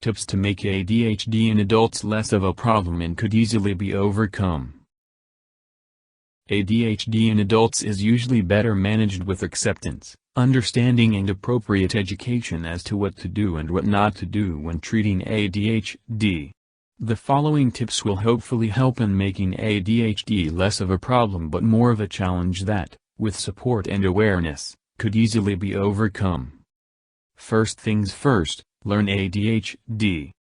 Tips to make ADHD in adults less of a problem and could easily be overcome. ADHD in adults is usually better managed with acceptance, understanding and appropriate education as to what to do and what not to do when treating ADHD. The following tips will hopefully help in making ADHD less of a problem but more of a challenge that, with support and awareness, could easily be overcome. First things first, learn ADHD.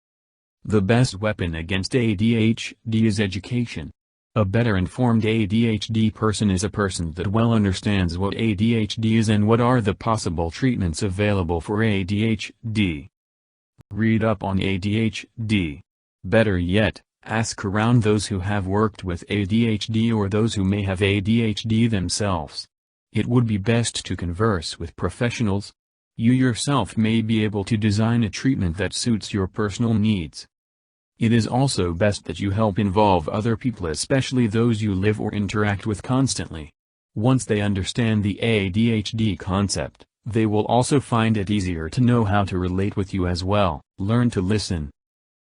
The best weapon against ADHD is education. A better informed ADHD person is a person that well understands what ADHD is and what are the possible treatments available for ADHD. Read up on ADHD. Better yet, ask around those who have worked with ADHD or those who may have ADHD themselves. It would be best to converse with professionals. You yourself may be able to design a treatment that suits your personal needs. It is also best that you help involve other people, especially those you live or interact with constantly. Once they understand the ADHD concept, they will also find it easier to know how to relate with you as well. Learn to listen.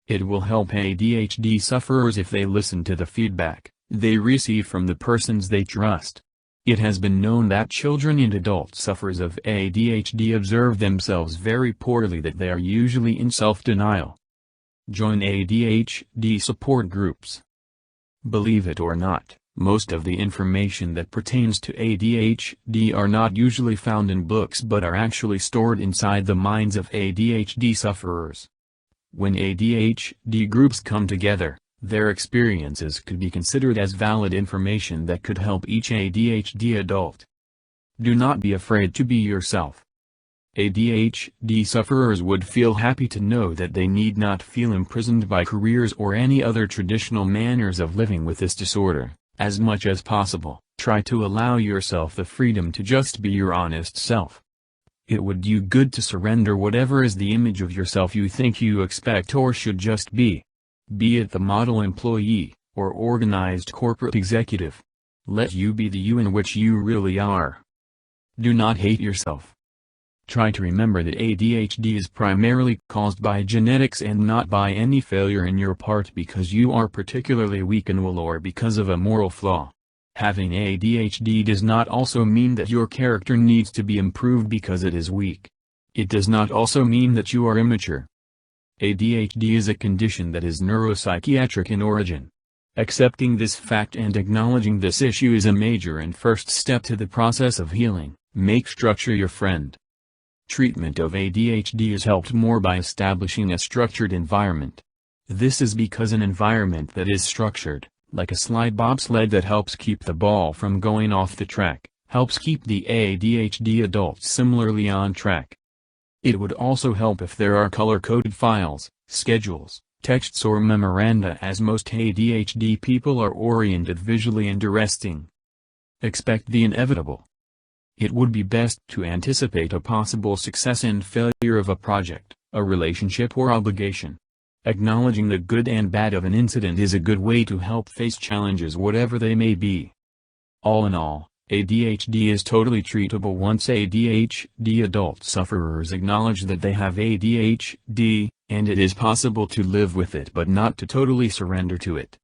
It will help ADHD sufferers if they listen to the feedback they receive from the persons they trust. It has been known that children and adult sufferers of ADHD observe themselves very poorly, that they are usually in self-denial. Join ADHD support groups. Believe it or not, most of the information that pertains to ADHD are not usually found in books but are actually stored inside the minds of ADHD sufferers. When ADHD groups come together, their experiences could be considered as valid information that could help each ADHD adult. Do not be afraid to be yourself. ADHD sufferers would feel happy to know that they need not feel imprisoned by careers or any other traditional manners of living with this disorder. As much as possible, try to allow yourself the freedom to just be your honest self. It would do good to surrender whatever is the image of yourself you think you expect or should just be. Be it the model employee, or organized corporate executive. Let you be the you in which you really are. Do not hate yourself. Try to remember that ADHD is primarily caused by genetics and not by any failure in your part because you are particularly weak and will or because of a moral flaw. Having ADHD does not also mean that your character needs to be improved because it is weak. It does not also mean that you are immature. ADHD is a condition that is neuropsychiatric in origin. Accepting this fact and acknowledging this issue is a major and first step to the process of healing. Make structure your friend. Treatment of ADHD is helped more by establishing a structured environment. This is because an environment that is structured, like a slide bobsled that helps keep the ball from going off the track, helps keep the ADHD adults similarly on track. It would also help if there are color-coded files, schedules, texts or memoranda, as most ADHD people are oriented visually and arresting. Expect the inevitable. It would be best to anticipate a possible success and failure of a project, a relationship or obligation. Acknowledging the good and bad of an incident is a good way to help face challenges whatever they may be. All in all, ADHD is totally treatable once ADHD adult sufferers acknowledge that they have ADHD, and it is possible to live with it but not to totally surrender to it.